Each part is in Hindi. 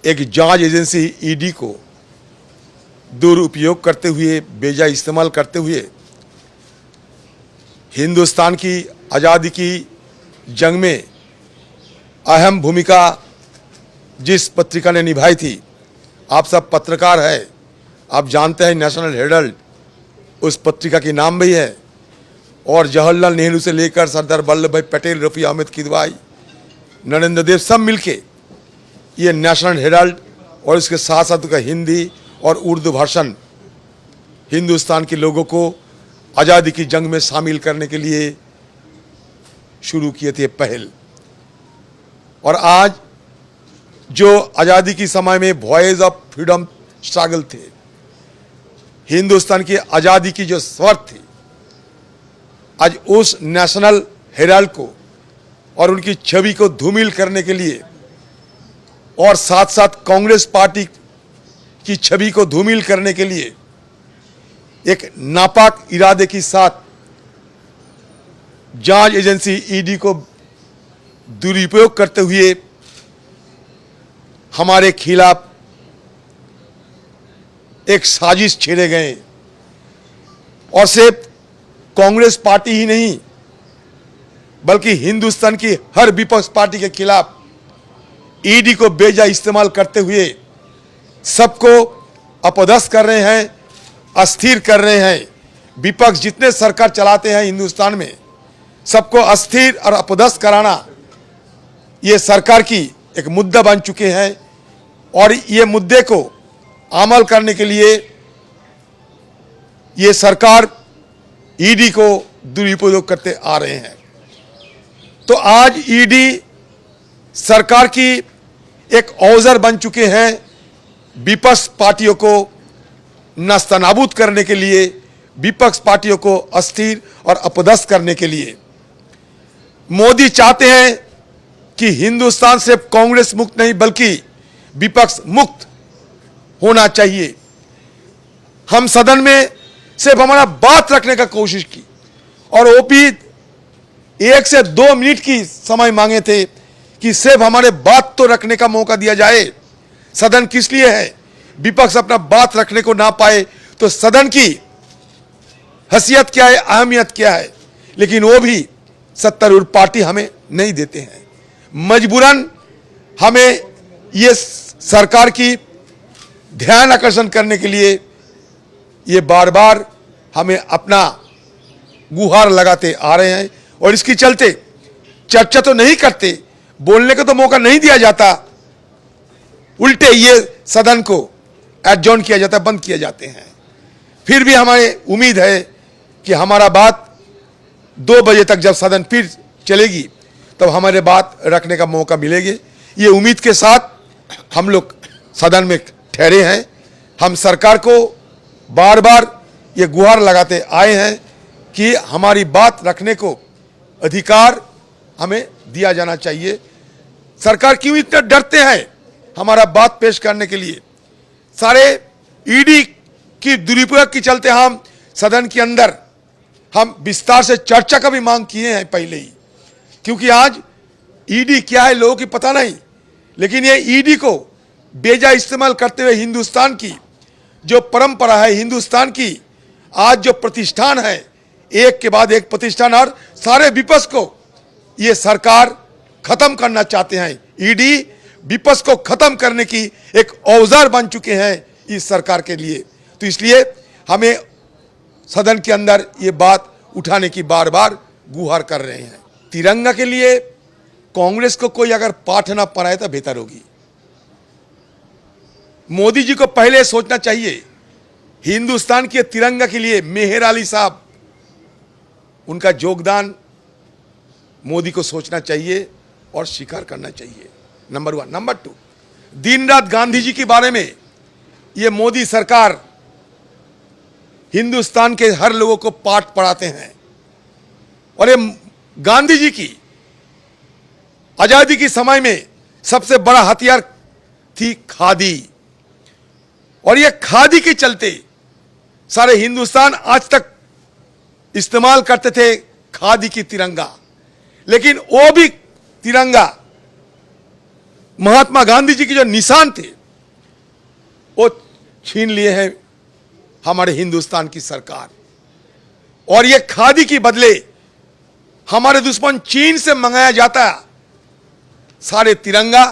एक जांच एजेंसी ईडी को दुरुपयोग करते हुए, बेजा इस्तेमाल करते हुए हिंदुस्तान की आज़ादी की जंग में अहम भूमिका जिस पत्रिका ने निभाई थी, आप सब पत्रकार हैं, आप जानते हैं नेशनल हेराल्ड उस पत्रिका की नाम भी है, और जवाहरलाल नेहरू से लेकर सरदार वल्लभ भाई पटेल, रफ़ी अहमद किदवाई, नरेंद्र देव सब मिलके ये नेशनल हेराल्ड और इसके साथ साथ का हिंदी और उर्दू भाषण हिंदुस्तान के लोगों को आज़ादी की जंग में शामिल करने के लिए शुरू किए थे पहल। और आज जो आज़ादी की समय में वॉइस ऑफ फ्रीडम स्ट्रगल थे, हिंदुस्तान की आज़ादी की जो स्वर थी, आज उस नेशनल हेराल्ड को और उनकी छवि को धूमिल करने के लिए और साथ साथ कांग्रेस पार्टी की छवि को धूमिल करने के लिए एक नापाक इरादे के साथ जांच एजेंसी ईडी को दुरुपयोग करते हुए हमारे खिलाफ एक साजिश छेड़े गए। और सिर्फ कांग्रेस पार्टी ही नहीं बल्कि हिंदुस्तान की हर विपक्ष पार्टी के खिलाफ ईडी को बेजा इस्तेमाल करते हुए सबको अपदस्थ कर रहे हैं, अस्थिर कर रहे हैं। विपक्ष जितने सरकार चलाते हैं हिंदुस्तान में, सबको अस्थिर और अपदस्थ कराना ये सरकार की एक मुद्दा बन चुके हैं। और ये मुद्दे को अमल करने के लिए ये सरकार ईडी को दुरुपयोग करते आ रहे हैं। तो आज ईडी सरकार की एक औजार बन चुके हैं विपक्ष पार्टियों को नस्तनाबूद करने के लिए, विपक्ष पार्टियों को अस्थिर और अपदस्थ करने के लिए। मोदी चाहते हैं कि हिंदुस्तान सिर्फ कांग्रेस मुक्त नहीं बल्कि विपक्ष मुक्त होना चाहिए। हम सदन में सिर्फ हमारा बात रखने का कोशिश की और ओपी 1 से 2 मिनट की समय मांगे थे कि सिर्फ हमारे बात तो रखने का मौका दिया जाए। सदन किस लिए है? विपक्ष अपना बात रखने को ना पाए तो सदन की हैसियत क्या है, अहमियत क्या है? लेकिन वो भी सत्तारूढ़ पार्टी हमें नहीं देते हैं। मजबूरन हमें ये सरकार की ध्यान आकर्षण करने के लिए ये बार बार हमें अपना गुहार लगाते आ रहे हैं। और इसके चलते चर्चा तो नहीं करते, बोलने का तो मौका नहीं दिया जाता, उल्टे ये सदन को एडजॉर्न किया जाता है, बंद किया जाते हैं। फिर भी हमें उम्मीद है कि हमारा बात 2 बजे तक जब सदन फिर चलेगी तब हमारे बात रखने का मौका मिलेगी। ये उम्मीद के साथ हम लोग सदन में ठहरे हैं। हम सरकार को बार बार ये गुहार लगाते आए हैं कि हमारी बात रखने को अधिकार हमें दिया जाना चाहिए। सरकार क्यों इतना डरते हैं हमारा बात पेश करने के लिए? सारे ईडी की दुरुपयोग के चलते हम सदन के अंदर हम विस्तार से चर्चा का भी मांग किए हैं पहले ही, क्योंकि आज ईडी क्या है लोगों की पता नहीं। लेकिन ये ईडी को बेजा इस्तेमाल करते हुए हिंदुस्तान की जो परंपरा है, हिंदुस्तान की आज जो प्रतिष्ठान है, एक के बाद एक प्रतिष्ठान, और सारे विपक्ष को ये सरकार खत्म करना चाहते हैं। ईडी विपक्ष को खत्म करने की एक औजार बन चुके हैं इस सरकार के लिए। तो इसलिए हमें सदन के अंदर ये बात उठाने की बार बार गुहार कर रहे हैं। तिरंगा के लिए कांग्रेस को कोई अगर पाठ ना पढ़ाए तो बेहतर होगी। मोदी जी को पहले सोचना चाहिए हिंदुस्तान के तिरंगा के लिए मेहर अली साहब, उनका योगदान मोदी को सोचना चाहिए और स्वीकार करना चाहिए। नंबर 1। नंबर 2, दिन रात गांधी जी के बारे में ये मोदी सरकार हिंदुस्तान के हर लोगों को पाठ पढ़ाते हैं। और ये गांधी जी की आजादी के समय में सबसे बड़ा हथियार थी खादी, और ये खादी के चलते सारे हिंदुस्तान आज तक इस्तेमाल करते थे खादी की तिरंगा। लेकिन वो भी तिरंगा महात्मा गांधी जी की जो निशान थे वो छीन लिए हैं हमारे हिंदुस्तान की सरकार। और ये खादी के बदले हमारे दुश्मन चीन से मंगाया जाता है सारे तिरंगा।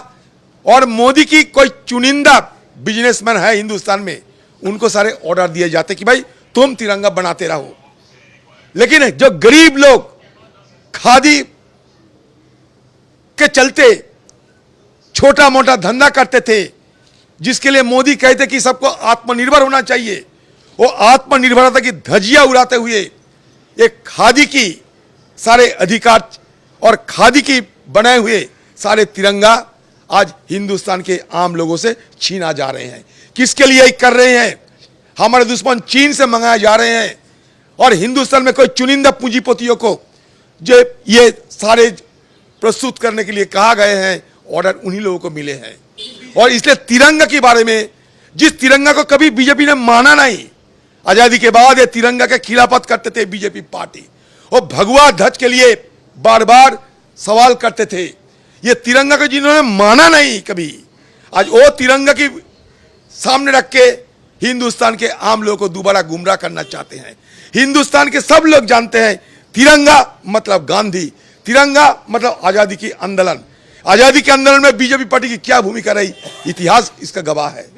और मोदी की कोई चुनिंदा बिजनेसमैन है हिंदुस्तान में, उनको सारे ऑर्डर दिए जाते कि भाई तुम तिरंगा बनाते रहो। लेकिन जो गरीब लोग खादी के चलते छोटा मोटा धंधा करते थे, जिसके लिए मोदी कहते कि सबको आत्मनिर्भर होना चाहिए, वो आत्मनिर्भरता की धज्जियां उड़ाते हुए एक खादी की सारे अधिकार और खादी की बनाए हुए सारे तिरंगा आज हिंदुस्तान के आम लोगों से छीना जा रहे हैं। किसके लिए कर रहे हैं? हमारे दुश्मन चीन से मंगाए जा रहे हैं। और हिंदुस्तान में कोई चुनिंदा पूंजीपतियों को जो ये सारे प्रस्तुत करने के लिए कहा गए हैं, ऑर्डर उन्हीं लोगों को मिले हैं। और इसलिए तिरंगा के बारे में, जिस तिरंगा को कभी बीजेपी ने माना नहीं, आजादी के बाद ये तिरंगा के खिलाफत करते थे बीजेपी पार्टी, और भगवा ध्वज के लिए बार बार सवाल करते थे। ये तिरंगा को जिन्होंने माना नहीं कभी, आज वो तिरंगा की सामने रख के हिंदुस्तान के आम लोगों को दोबारा गुमराह करना चाहते हैं। हिंदुस्तान के सब लोग जानते हैं तिरंगा मतलब गांधी, तिरंगा मतलब आजादी की आंदोलन। आजादी के आंदोलन में बीजेपी पार्टी की क्या भूमिका रही, इतिहास इसका गवाह है।